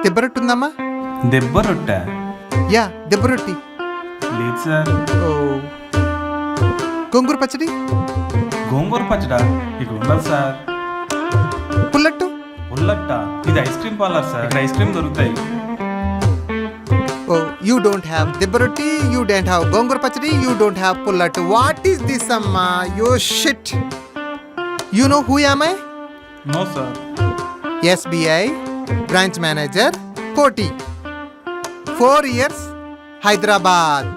దెబ్బ రొట్టి ఉందమ్మా? దెబ్బ రొట్టె? యా, దెబ్బ రొట్టి. లేదు సార్. ఓ, గోంగూర పచ్చడి? గోంగూర పచ్చడా? ఇక్కడ ఉండదు సార్. పుల్లట్టు? పుల్లట్ట? ఇది ఐస్ క్రీమ్ పార్లర్ సార్, ఇక్కడ ఐస్ క్రీమ్ దొరుకుతాయి. ఓ, యూ డోంట్ హ్యావ్ దెబ్బ రొట్టి, you don't have gongura pachadi, you don't have pullattu. What is this అమ్మా? You shit. You know who am I? No sir. SBI branch manager, Koti, 4 years, Hyderabad.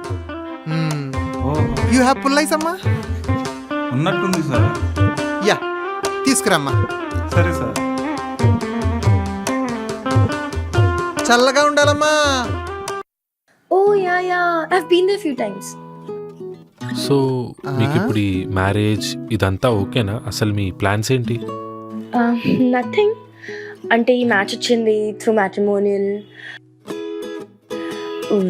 You have పుల్లైస్ అమ్మా? ఉన్నట్టుంది sir. Yeah, తీసుకురమ్మా. సరే sir. చల్లగా ఉండాలమ్మా. Oh yeah, I've been there few times. So మీకు ఇప్పుడు ఈ మ్యారేజ్ ఇదంతా ఓకేనా? అసలు మీ ప్లాన్స్ ఏంటి? నథింగ్. అంటే ఈ మ్యాచ్ వచ్చింది through matrimonial,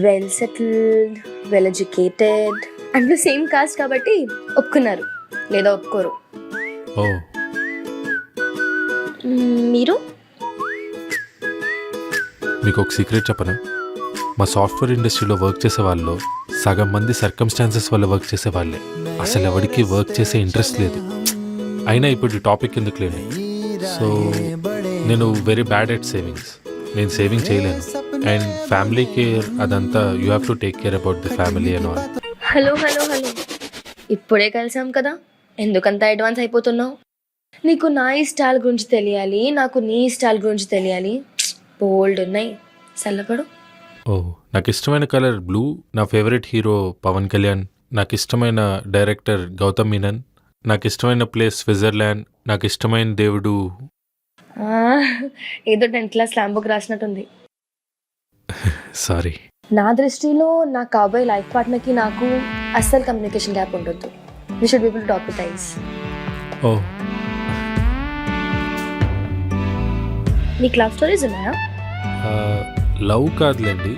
well settled, well educated and same cost కాబట్టి ఒప్పుకున్నారు, లేదా ఒప్పుకోరు. ఓ, మీరు? మీకు ఒక సీక్రెట్ చెప్పనా? మా సాఫ్ట్వేర్ ఇండస్ట్రీలో వర్క్ చేసే వాళ్ళు సగం మంది సర్కమ్స్టాన్సెస్ వల్ల వర్క్ చేసే వాళ్ళే. అసలు ఎవరికి వర్క్ చేసే ఇంట్రెస్ట్ లేదు. అయినా ఇప్పుడు టాపిక్ ఎందుకు లేదు. సో నేను వెరీ బ్యాడ్ ఎట్ సేవింగ్స్. నేను సేవింగ్ చేయలేను. అండ్ ఫ్యామిలీ కేర్ అదంతా you have to take care about the family and all. Hello, ఇప్పుడే కలిసాం కదా, ఎందుకంత అడ్వాన్స్ అయిపోతున్నావు? నీకు నా ఇష్టాల గురించి తెలియాలి, నాకు నీ ఇష్టాల గురించి తెలియాలి. బోల్డ్ ఉన్నాయి, చల్లపడు. ఓ, నాకు ఇష్టమైన కలర్ బ్లూ. నా ఫేవరెట్ హీరో పవన్ కళ్యాణ్. నాకు ఇష్టమైన డైరెక్టర్ గౌతమ్ మీనన్. నాకు ఇష్టమైన ప్లేస్ స్విట్జర్లాండ్. నాకు ఇష్టమైన దేవుడు ఏదో 10th class స్లామ్ బుక్ రాసినట్టుంది. సారీ. నా దృష్టిలో నా కాబోయే లైఫ్ పార్ట్నర్కి నాకు అస్సలు కమ్యూనికేషన్ గ్యాప్ ఉండొద్దు. We should be able to talk with eyes. Oh, నీకు లవ్ స్టోరీస్ ఉన్నాయా? లవ్ కాదులేండి,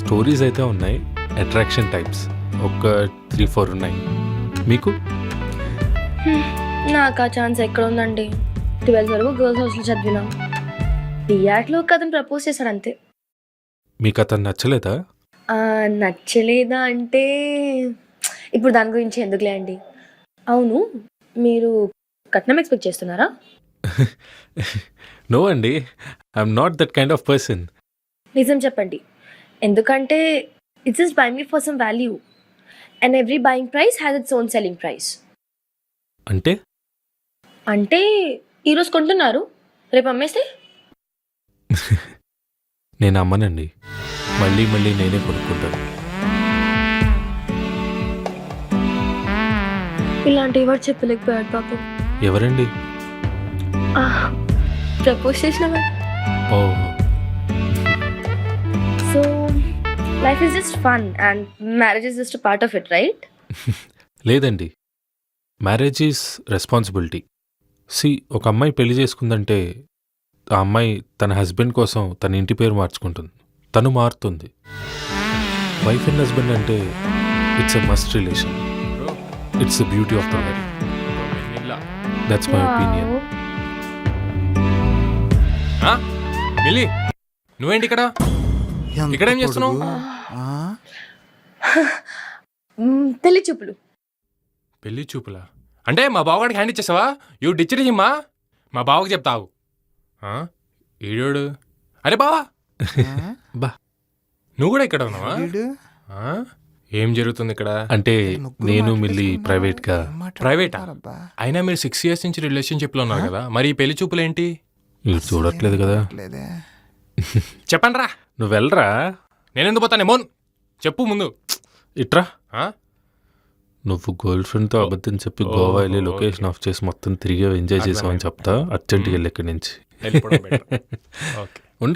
స్టోరీస్ అయితే ఉన్నాయి. అట్రాక్షన్ టైప్స్ ఒక 3-4 ఉన్నాయి. మీకు? నాకు ఆ ఛాన్స్ ఎక్కడ ఉందండి. 12th వరకు గర్ల్స్ హాస్టల్ చదివినా. బిఆర్లో అతను ప్రపోజ్ చేశాడు అంతే. మీకు అతను నచ్చలేదా? నచ్చలేదా అంటే ఇప్పుడు దాని గురించి ఎందుకులే అండి. అవును, మీరు కట్నం ఎక్స్పెక్ట్ చేస్తున్నారా? నో అండి, I'm not that kind of person. నిజం చెప్పండి, ఎందుకంటే it's just by me for some value and every buying price has its own selling price. అంటే ఈరోజు కొంటున్నారు, రేపు అమ్మేస్తే? నేను అమ్మనండి, మళ్ళీ మళ్ళీ నేనే కొనుక్కుంటాను. ఇలాంటి వర్డ్ చెప్పలేకపోయాడు పాపం. ఎవరండి? ప్రపోజ్ చేసినవా? ఓహో. So life is just fun and marriage is just part of it, right? లేదండి, మ్యారేజ్ ఈజ్ రెస్పాన్సిబిలిటీ. ఒక అమ్మాయి పెళ్లి చేసుకుందంటే ఆ అమ్మాయి తన హస్బెండ్ కోసం తన ఇంటి పేరు మార్చుకుంటుంది, తను మారుతుంది. వైఫ్ అండ్ హస్బెండ్ అంటే it's a must relation. It's the beauty of the life. That's my opinion. Mili, నువ్వేంటి ఇక్కడ? ఇక్కడ ఏం చేస్తున్నావు? పెళ్లి చూపులు. పెళ్లి చూపులా? అంటే మా బావగాడికి హ్యాండ్ ఇచ్చేసావా? యూ డిచ్చరి హిమ్మా. మా బావకి చెప్తావు. ఈడోడు. అరే బావా, బా, నువ్వు కూడా ఇక్కడ ఉన్నావా? ఏం జరుగుతుంది ఇక్కడ? అంటే నేను మిల్లి ప్రైవేట్గా. ప్రైవేటా? అయినా మీరు 6 years నుంచి రిలేషన్షిప్లో ఉన్నారు కదా, మరి ఈ పెళ్లి చూపులేంటి? మీరు చూడట్లేదు కదా. చెప్పండి రా. నువ్వు వెళ్ళరా. నేనెందుకు పోతానే మోన్, చెప్పు ముందు. ఇట్రా. నువ్వు గర్ల్ ఫ్రెండ్తో అబద్ధం చెప్పి గోవా వెళ్ళి లొకేషన్ ఆఫ్ చేసి మొత్తం తిరిగి ఎంజాయ్ చేసావని చెప్తా. అర్జెంట్గా వెళ్ళి ఇక్కడి నుంచి. ఓకే.